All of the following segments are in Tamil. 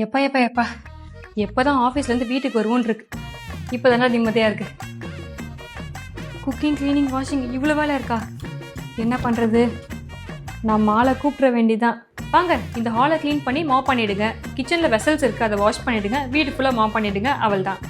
எப்பா எப்பா எப்பா எப்போதான் ஆஃபீஸ்லேருந்து வீட்டுக்கு வருவோன்னு இருக்கு. இப்போ தானே நிம்மதியாக இருக்கு. குக்கிங், க்ளீனிங், வாஷிங் இவ்வளோ வேலை இருக்கா? என்ன பண்ணுறது? நான் மாலை கூப்பிட வேண்டிதான். வாங்க இந்த ஹாலை க்ளீன் பண்ணி மாப் பண்ணிவிடுங்க. கிச்சனில் வெசல்ஸ் இருக்குது, அதை வாஷ் பண்ணிவிடுங்க. வீடு ஃபுல்லாக மாப் பண்ணிவிடுங்க. அவள் தான்.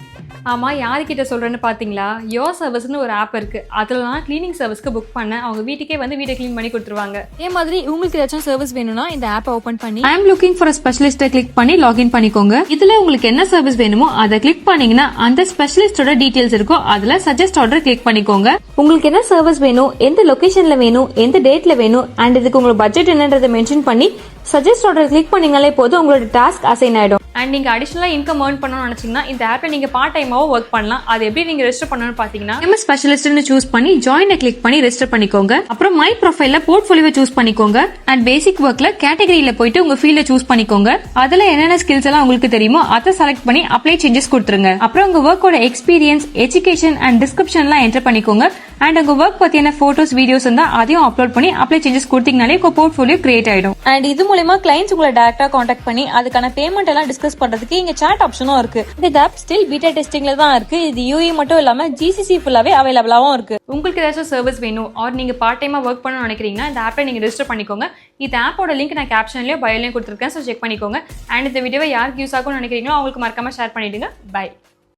ஆமாம், யார்கிட்ட சொல்கிறேன்னு பார்த்தீங்களா? யோர் சர்வீஸ்னு ஒரு ஆப் இருக்குது. அதில் நான் க்ளீனிங் சர்வீஸ்க்கு புக் பண்ணேன். அவங்க வீட்டுக்கே வந்து வீட்டை க்ளீன் பண்ணி கொடுத்துருவாங்க. இதே மாதிரி உங்களுக்கு ஏதாச்சும் சர்வீஸ் வேணும்னா இந்த ஆப்பை ஓப்பன் பண்ணி ஐ எம் லுக்கிங் ஃபார் ஸ்பெஷலிஸ்ட்டை கிளிக் பண்ணி லாகின் பண்ணிக்கோங்க. இதில் உங்களுக்கு என்ன சர்வீஸ் வேணுமோ அதை கிளிக் பண்ணீங்கன்னா அந்த ஸ்பெஷலிஸ்டோட டீட்டெயில்ஸ் இருக்கும். அதில் சஜஸ்ட் ஆர்டர் கிளிக் பண்ணிக்கோங்க. உங்களுக்கு என்ன சர்வீஸ் வேணும், எந்த லொகேஷனில் வேணும், எந்த டேட்டில் வேணும் அண்ட் இதுக்கு உங்களுக்கு பட்ஜெட் என்னன்றதை மென்ஷன் பண்ணி சஜஸ்ட் ஆர்டர் கிளிக் பண்ணீங்களே போதும், உங்களோட டாஸ்க் அசைன் ஆயிடும். அண்ட் நீங்கள் அடிஷனலாக இன்கம் ஏர்ன் பண்ணணும்னு நினச்சிங்கன்னா இந்த ஆப்பில் நீங்கள் பார்ட் டைமாகவும் ஒர்க் பண்ணலாம். அது எப்படி நீங்கள் ரெஜிஸ்டர் பண்ணணும்னு பார்த்தீங்கன்னா எம்எஸ் ஸ்பெஷலிஸ்ட்னு சூஸ் பண்ணி ஜாயினை கிளிக் பண்ணி ரெஜிஸ்டர் பண்ணிக்கோங்க. அப்புறம் மை ப்ரொஃபைல்ல போர்ட்ஃபோலியோ சூஸ் பண்ணிக்கோங்க. அண்ட் பேசிக் ஒர்க்ல கேட்டகரியில போயிட்டு உங்க ஃபீல்ட சூஸ் பண்ணிக்கோங்க. அதுல என்னென்ன ஸ்கில்ஸ் எல்லாம் உங்களுக்கு தெரியுமோ அதை செலக்ட் பண்ணி அப்ளை சேஞ்சஸ் கொடுத்துருங்க. அப்புறம் உங்க ஒர்க்கோட எக்ஸ்பீரியன்ஸ், எஜுகேஷன் அண்ட் டிஸ்கிரிப்ஷன்லாம் என்டர் பண்ணிக்கோங்க. அண்ட் உங்க ஒர்க் பத்தியான போட்டோஸ், வீடியோஸ் இருந்தா அதையும் அப்லோட் பண்ணி அப்ளை சேஞ்சஸ் கொடுத்தீங்கனாலே உங்க போர்ட்ஃபோலியோ கிரியேட் ஆயிடும். அண்ட் இது மூலமா கிளைண்ட்ஸ் உங்களை டைரக்டா கான்டாக்ட் பண்ணி அதுக்கான பேமெண்ட் எல்லாம் டிஸ்கஸ் பண்றதுக்கு இங்க சாட் ஆப்ஷனும் இருக்கு. இந்த ஆப் ஸ்டில் பீட்டா டெஸ்டிங்ல தான் இருக்கு. இது யூஏ மட்டும் இல்லாம ஜிசிசி ஃபுல்லாவே அவைலபிளாவும் இருக்கு. உங்களுக்கு ஏதாச்சும் சர்வீஸ் வேணும் ஆர் நீங்க பார்ட் டைமா ஒர்க் பண்ணணும்னு நினைக்கிறீங்கன்னா இந்த ஆப்பை நீங்க ரெஜிஸ்டர் பண்ணிக்கோங்க. இந்த ஆப்போட லிங்க் நான் கேப்ஷன்லயும் பயோலயும் கொடுத்துருக்கேன். ஸோ செக் பண்ணிக்கோங்க. அண்ட் இந்த வீடியோவை யாருக்கு யூஸ் ஆகும்னு நினைக்கிறீங்களோ அவங்களுக்கு மறக்காம ஷேர் பண்ணிடுங்க. பை.